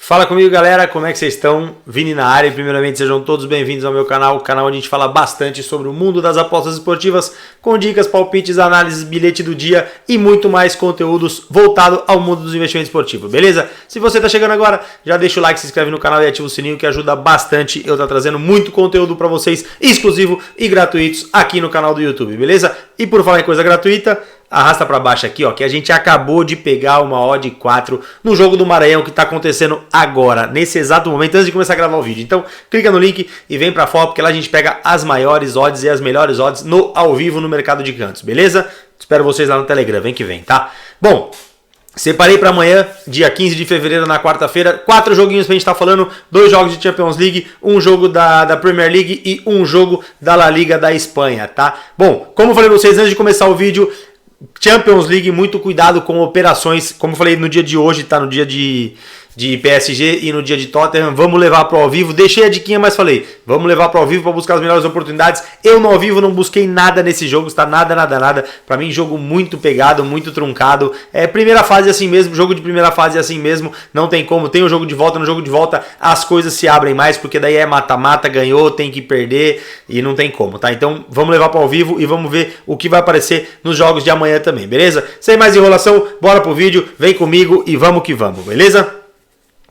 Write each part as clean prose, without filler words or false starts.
Fala comigo, galera, como é que vocês estão? Vini na área e primeiramente sejam todos bem-vindos ao meu canal, o canal onde a gente fala bastante sobre o mundo das apostas esportivas, com dicas, palpites, análises, bilhete do dia e muito mais conteúdos voltado ao mundo dos investimentos esportivos, beleza? Se você está chegando agora, já deixa o like, se inscreve no canal e ativa o sininho que ajuda bastante eu estar trazendo muito conteúdo para vocês, exclusivo e gratuitos aqui no canal do YouTube, beleza? E por falar em coisa gratuita, arrasta para baixo aqui, ó, que a gente acabou de pegar uma odd 4 no jogo do Maranhão que está acontecendo agora, nesse exato momento, antes de começar a gravar o vídeo. Então, clica no link e vem para fora, porque lá a gente pega as maiores odds e as melhores odds no ao vivo no mercado de cantos, beleza? Espero vocês lá no Telegram, vem que vem, tá? Bom, separei para amanhã, dia 15 de fevereiro, na quarta-feira, 4 joguinhos pra gente estar falando, 2 jogos de Champions League, um jogo da Premier League e um jogo da La Liga da Espanha, tá? Bom, como eu falei pra vocês antes de começar o vídeo, Champions League, muito cuidado com operações, como eu falei no dia de hoje, tá no dia de PSG e no dia de Tottenham, vamos levar para o ao vivo, deixei a diquinha, mas falei, vamos levar para o ao vivo para buscar as melhores oportunidades. Eu no ao vivo não busquei nada nesse jogo, está nada, para mim jogo muito pegado, muito truncado, primeira fase assim mesmo, jogo de primeira fase assim mesmo, não tem como, tem o jogo de volta, no jogo de volta as coisas se abrem mais, porque daí é mata-mata, ganhou, tem que perder e não tem como, tá? Então vamos levar para o ao vivo e vamos ver o que vai aparecer nos jogos de amanhã também, beleza? Sem mais enrolação, bora pro vídeo, vem comigo e vamos que vamos, beleza?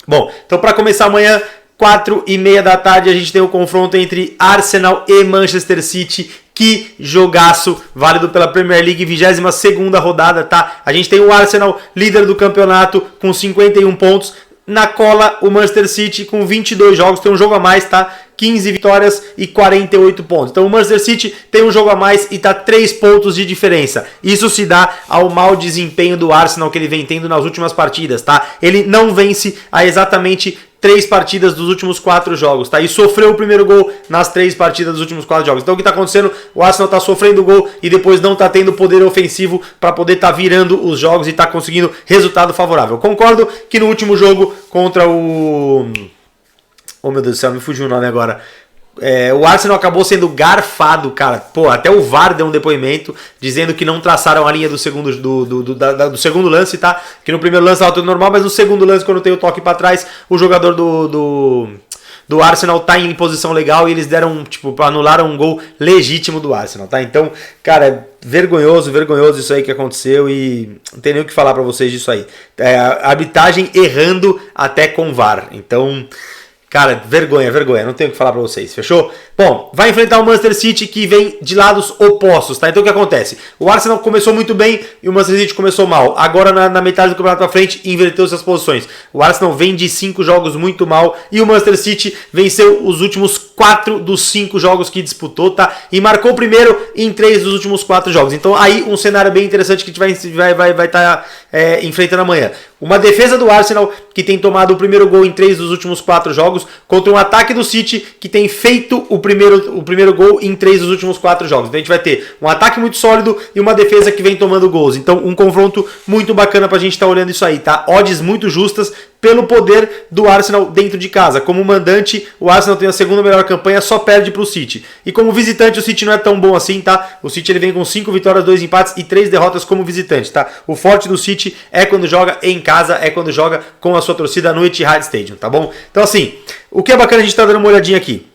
Bom, então para começar amanhã, 4h30 da tarde, a gente tem o confronto entre Arsenal e Manchester City. Que jogaço, válido pela Premier League, 22ª rodada, tá? A gente tem o Arsenal, líder do campeonato, com 51 pontos. Na cola, o Manchester City com 22 jogos, tem um jogo a mais, tá? 15 vitórias e 48 pontos. Então o Manchester City tem um jogo a mais e tá 3 pontos de diferença. Isso se dá ao mau desempenho do Arsenal que ele vem tendo nas últimas partidas, tá? Ele não vence há exatamente 3 partidas dos últimos 4 jogos, tá? E sofreu o primeiro gol nas 3 partidas dos últimos 4 jogos. Então o que tá acontecendo? O Arsenal tá sofrendo gol e depois não tá tendo poder ofensivo para poder tá virando os jogos e tá conseguindo resultado favorável. Concordo que no último jogo contra o... Oh meu Deus do céu, me fugiu o nome agora. O Arsenal acabou sendo garfado, cara. Pô, até o VAR deu um depoimento dizendo que não traçaram a linha do segundo, do segundo lance, tá? Que no primeiro lance estava tudo normal, mas no segundo lance, quando tem o toque para trás, o jogador do Arsenal tá em posição legal e eles deram, anularam um gol legítimo do Arsenal, tá? Então, cara, vergonhoso vergonhoso isso aí que aconteceu e não tem nem o que falar para vocês disso aí. A arbitragem errando até com VAR. Então... cara, vergonha, não tenho o que falar pra vocês, fechou? Bom, vai enfrentar o Manchester City que vem de lados opostos, tá? Então o que acontece? O Arsenal começou muito bem e o Manchester City começou mal. Agora na metade do campeonato pra frente, inverteu suas posições. O Arsenal vem de 5 jogos muito mal e o Manchester City venceu os últimos 4 dos 5 jogos que disputou, tá? E marcou o primeiro em 3 dos últimos 4 jogos. Então aí um cenário bem interessante que a gente vai estar enfrentando amanhã. Uma defesa do Arsenal que tem tomado o primeiro gol em 3 dos últimos 4 jogos contra um ataque do City que tem feito o primeiro gol em 3 dos últimos 4 jogos. Então a gente vai ter um ataque muito sólido e uma defesa que vem tomando gols. Então um confronto muito bacana pra gente estar olhando isso aí, tá? Odds muito justas pelo poder do Arsenal dentro de casa. Como mandante, o Arsenal tem a segunda melhor campanha, só perde pro City. E como visitante, o City não é tão bom assim, tá? O City ele vem com 5 vitórias, 2 empates e 3 derrotas como visitante, tá? O forte do City é quando joga em casa, é quando joga com a sua torcida no Etihad Stadium, tá bom? Então assim, o que é bacana a gente tá dando uma olhadinha aqui.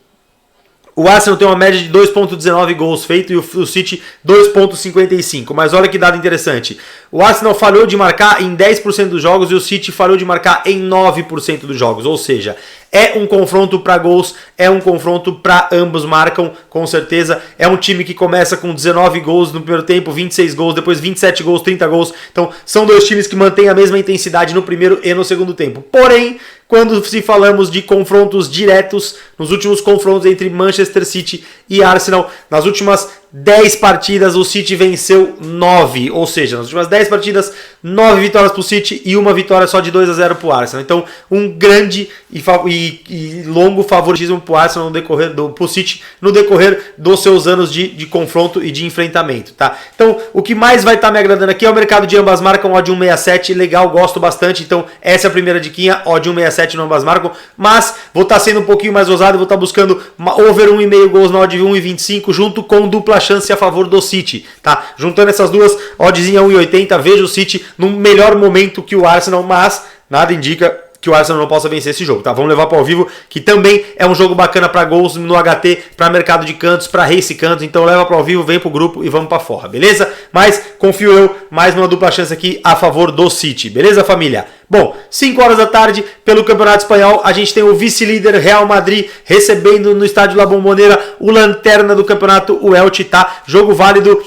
O Arsenal tem uma média de 2.19 gols feitos e o City 2.55. Mas olha que dado interessante. O Arsenal falhou de marcar em 10% dos jogos e o City falhou de marcar em 9% dos jogos. Ou seja, é um confronto para gols, é um confronto para ambos marcam, com certeza. É um time que começa com 19 gols no primeiro tempo, 26 gols, depois 27 gols, 30 gols. Então são dois times que mantêm a mesma intensidade no primeiro e no segundo tempo. Porém, quando se falamos de confrontos diretos, nos últimos confrontos entre Manchester City e Arsenal, nas últimas 10 partidas o City venceu 9, ou seja, nas últimas 10 partidas 9 vitórias para o City e uma vitória só de 2-0 para o Arsenal. Então um grande e longo favoritismo para o Arsenal pro City no decorrer dos seus anos de confronto e de enfrentamento, tá? Então o que mais vai estar me agradando aqui é o mercado de ambas marcam, odd 1,67, legal, gosto bastante. Então essa é a primeira diquinha, odd 1,67 no ambas marcam, mas vou estar sendo um pouquinho mais ousado e vou estar buscando over 1,5 gols na odd 1,25 junto com dupla chance a favor do City, tá? Juntando essas duas, oddzinha 1,80, vejo o City num melhor momento que o Arsenal, mas nada indica que o Arsenal não possa vencer esse jogo, tá? Vamos levar para ao vivo, que também é um jogo bacana para gols no HT, para mercado de cantos, para race cantos, então leva para ao vivo, vem pro grupo e vamos para fora, beleza? Mas confio eu, mais uma dupla chance aqui a favor do City, beleza, família? Bom, 5 horas da tarde, pelo Campeonato Espanhol, a gente tem o vice-líder Real Madrid recebendo no estádio La Bombonera o lanterna do campeonato, o Elche, tá? Jogo válido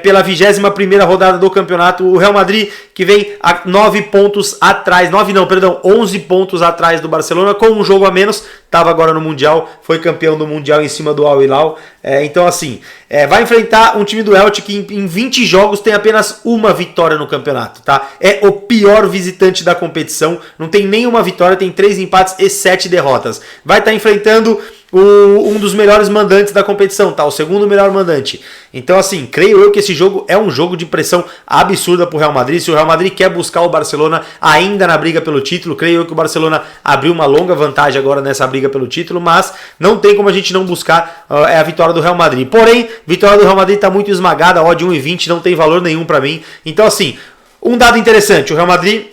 pela 21ª rodada do campeonato, o Real Madrid que vem a 9 pontos atrás, 11 pontos atrás do Barcelona, com um jogo a menos, estava agora no Mundial, foi campeão do Mundial em cima do Al Hilal, então assim, vai enfrentar um time do Elche que em 20 jogos tem apenas uma vitória no campeonato, tá? É o pior visitante da competição, não tem nenhuma vitória, tem 3 empates e 7 derrotas. Vai estar enfrentando um dos melhores mandantes da competição, tá? O segundo melhor mandante. Então assim, creio eu que esse jogo é um jogo de pressão absurda pro Real Madrid. Se o Real Madrid quer buscar o Barcelona ainda na briga pelo título, creio eu que o Barcelona abriu uma longa vantagem agora nessa briga pelo título, mas não tem como a gente não buscar a vitória do Real Madrid. Porém, a vitória do Real Madrid tá muito esmagada, a odd 1,20 não tem valor nenhum para mim. Então assim, um dado interessante, o Real Madrid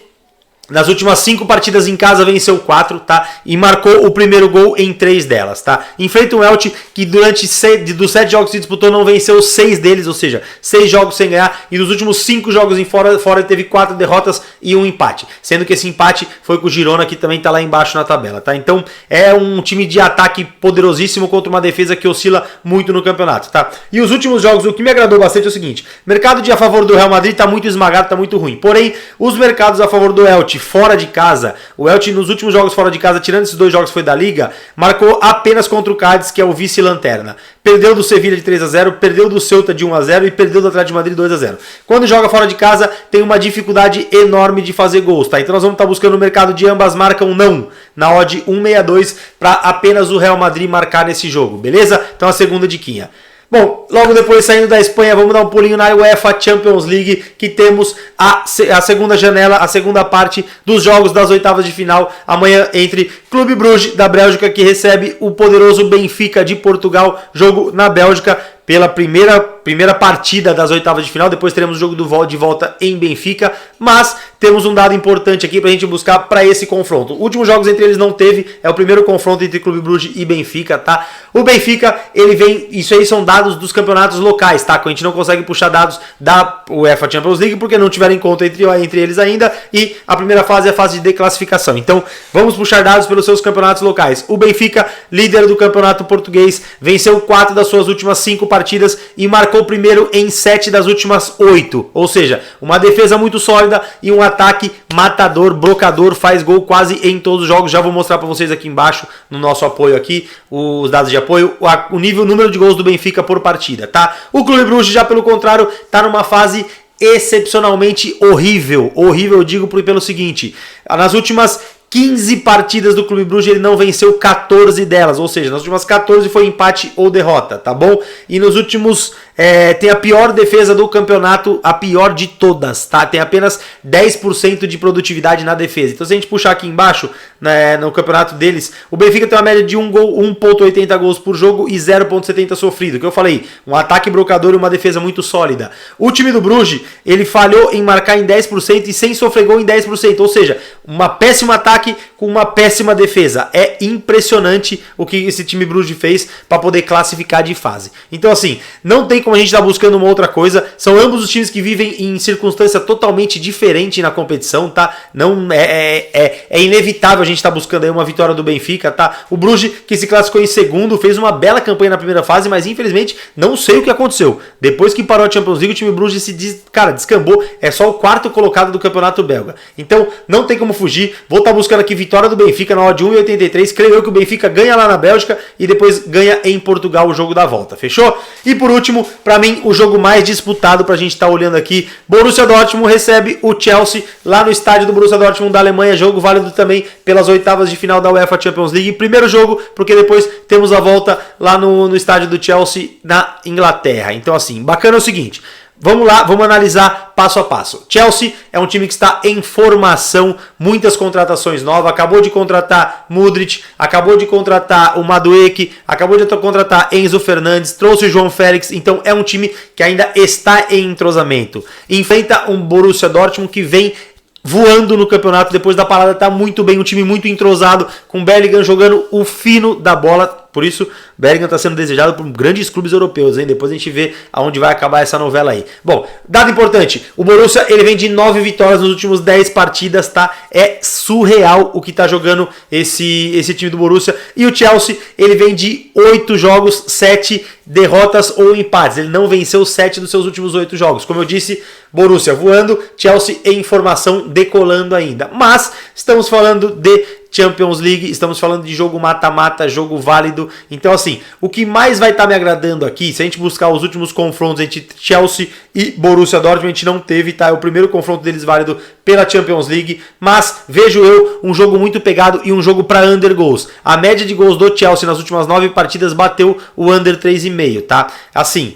nas últimas 5 partidas em casa venceu 4, tá? E marcou o primeiro gol em 3 delas, tá? Enfrenta um Elche que dos 7 jogos que disputou não venceu 6 deles, ou seja, 6 jogos sem ganhar, e nos últimos 5 jogos fora teve 4 derrotas e um empate, sendo que esse empate foi com o Girona, que também tá lá embaixo na tabela, tá? Então é um time de ataque poderosíssimo contra uma defesa que oscila muito no campeonato, tá? E os últimos jogos, o que me agradou bastante é o seguinte, mercado a favor do Real Madrid tá muito esmagado, tá muito ruim, porém os mercados a favor do Elche fora de casa, o Elche nos últimos jogos fora de casa, tirando esses 2 jogos que foi da Liga, marcou apenas contra o Cádiz, que é o vice-lanterna. Perdeu do Sevilla de 3-0, perdeu do Ceuta de 1-0 e perdeu do Atlético de Madrid 2-0. Quando joga fora de casa, tem uma dificuldade enorme de fazer gols, tá? Então nós vamos estar buscando o mercado de ambas marcam não, na odd 1,62 para apenas o Real Madrid marcar nesse jogo, beleza? Então a segunda diquinha. Bom, logo depois saindo da Espanha, vamos dar um pulinho na UEFA Champions League, que temos a segunda janela, a segunda parte dos jogos das oitavas de final, amanhã entre Clube Bruges da Bélgica, que recebe o poderoso Benfica de Portugal, jogo na Bélgica, pela primeira partida das oitavas de final, depois teremos o jogo de volta em Benfica, mas temos um dado importante aqui pra gente buscar para esse confronto. Últimos jogos entre eles não teve, é o primeiro confronto entre Clube Bruges e Benfica, tá? O Benfica, ele vem, isso aí são dados dos campeonatos locais, tá? A gente não consegue puxar dados da UEFA Champions League porque não tiveram em conta entre eles ainda, e a primeira fase é a fase de declassificação. Então, vamos puxar dados pelos seus campeonatos locais. O Benfica, líder do campeonato português, venceu 4 das suas últimas 5 partidas e marcou primeiro em 7 das últimas 8. Ou seja, uma defesa muito sólida e um ataque matador, brocador, faz gol quase em todos os jogos. Já vou mostrar para vocês aqui embaixo, no nosso apoio aqui, os dados de apoio, o número de gols do Benfica por partida, tá? O Clube Bruges, já pelo contrário, tá numa fase excepcionalmente horrível. Horrível, eu digo pelo seguinte, nas últimas 15 partidas do Clube Bruges, ele não venceu 14 delas, ou seja, nas últimas 14 foi empate ou derrota, tá bom? E nos últimos, tem a pior defesa do campeonato, a pior de todas, tá? Tem apenas 10% de produtividade na defesa. Então se a gente puxar aqui embaixo, né, no campeonato deles, o Benfica tem uma média de 1,80 gols por jogo e 0,70 sofrido, que eu falei, um ataque brocador e uma defesa muito sólida. O time do Bruges, ele falhou em marcar em 10% e sem sofrer gol em 10%, ou seja, uma péssima ataque com uma péssima defesa. É impressionante o que esse time Bruges fez para poder classificar de fase. Então assim, não tem como a gente estar buscando uma outra coisa. São ambos os times que vivem em circunstância totalmente diferente na competição, tá? Não é inevitável a gente estar buscando aí uma vitória do Benfica, tá? O Bruges, que se classificou em segundo, fez uma bela campanha na primeira fase, mas infelizmente não sei o que aconteceu. Depois que parou a Champions League, o time Bruges descambou. É só o 4º colocado do campeonato belga. Então não tem como fugir. Vou estar buscando aqui vitória do Benfica na odd 1,83. Creio eu que o Benfica ganha lá na Bélgica e depois ganha em Portugal o jogo da volta. Fechou? E por último, para mim, o jogo mais disputado pra gente estar olhando aqui, Borussia Dortmund recebe o Chelsea lá no estádio do Borussia Dortmund da Alemanha, jogo válido também pelas oitavas de final da UEFA Champions League. Primeiro jogo, porque depois temos a volta lá no estádio do Chelsea na Inglaterra. Então assim, bacana é o seguinte, vamos lá, vamos analisar passo a passo. Chelsea é um time que está em formação, muitas contratações novas, acabou de contratar Mudryk, acabou de contratar o Madueke, acabou de contratar Enzo Fernandes, trouxe o João Félix, então é um time que ainda está em entrosamento. Enfrenta um Borussia Dortmund que vem voando no campeonato, depois da parada tá muito bem, um time muito entrosado, com Bellingham jogando o fino da bola, por isso Bellingham está sendo desejado por grandes clubes europeus, hein? Depois a gente vê aonde vai acabar essa novela aí. Bom, dado importante, o Borussia ele vem de 9 vitórias nos últimos 10 partidas, tá? É surreal o que tá jogando esse time do Borussia, e o Chelsea ele vem de 8 jogos, 7 derrotas ou empates, ele não venceu 7 dos seus últimos 8 jogos, como eu disse, Borussia voando, Chelsea em formação decolando ainda, mas estamos falando de Champions League, estamos falando de jogo mata-mata, jogo válido, então assim, o que mais vai estar me agradando aqui, se a gente buscar os últimos confrontos entre Chelsea e Borussia Dortmund, a gente não teve, tá? É o primeiro confronto deles válido pela Champions League, mas vejo eu um jogo muito pegado e um jogo para under goals. A média de gols do Chelsea nas últimas 9 partidas bateu o under 3,5, tá? Assim,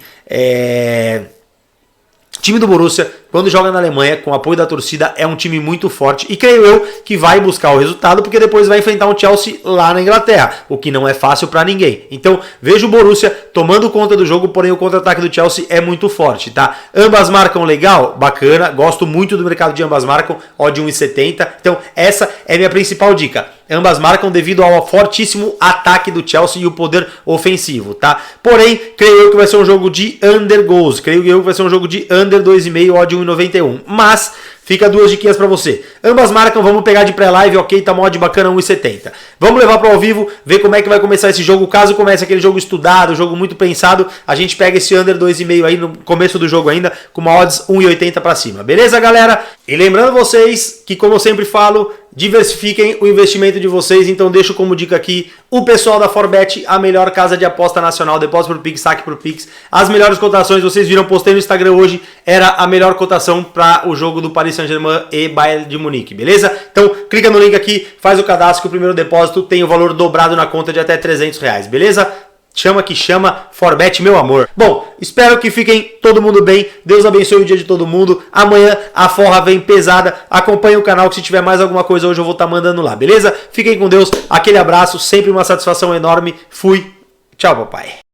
time do Borussia, quando joga na Alemanha, com o apoio da torcida, é um time muito forte e creio eu que vai buscar o resultado, porque depois vai enfrentar um Chelsea lá na Inglaterra, o que não é fácil para ninguém. Então, vejo o Borussia tomando conta do jogo, porém o contra-ataque do Chelsea é muito forte, tá? Ambas marcam legal, bacana, gosto muito do mercado de ambas marcam, odd 1,70, então essa é minha principal dica. Ambas marcam devido ao fortíssimo ataque do Chelsea e o poder ofensivo, tá? Porém, creio eu que vai ser um jogo de under goals. Creio eu que vai ser um jogo de under 2,5, odd 1,91. Mas fica duas diquinhas pra você. Ambas marcam, vamos pegar de pré-live, ok, tá mod bacana, 1,70. Vamos levar pro ao vivo, ver como é que vai começar esse jogo. Caso comece aquele jogo estudado, jogo muito pensado, a gente pega esse under 2,5 aí no começo do jogo ainda, com uma odds 1,80 pra cima. Beleza, galera? E lembrando vocês que, como eu sempre falo, diversifiquem o investimento de vocês, então deixo como dica aqui o pessoal da Forbet, a melhor casa de aposta nacional, depósito por Pix, saque por Pix, as melhores cotações, vocês viram, postei no Instagram hoje, era a melhor cotação para o jogo do Paris Saint-Germain e Bayern de Munique, beleza? Então clica no link aqui, faz o cadastro que o primeiro depósito tem o valor dobrado na conta de até R$300, beleza? Chama que chama, Forbet, meu amor. Bom, espero que fiquem todo mundo bem. Deus abençoe o dia de todo mundo. Amanhã a forra vem pesada. Acompanhe o canal que se tiver mais alguma coisa hoje eu vou estar mandando lá, beleza? Fiquem com Deus. Aquele abraço, sempre uma satisfação enorme. Fui. Tchau, papai.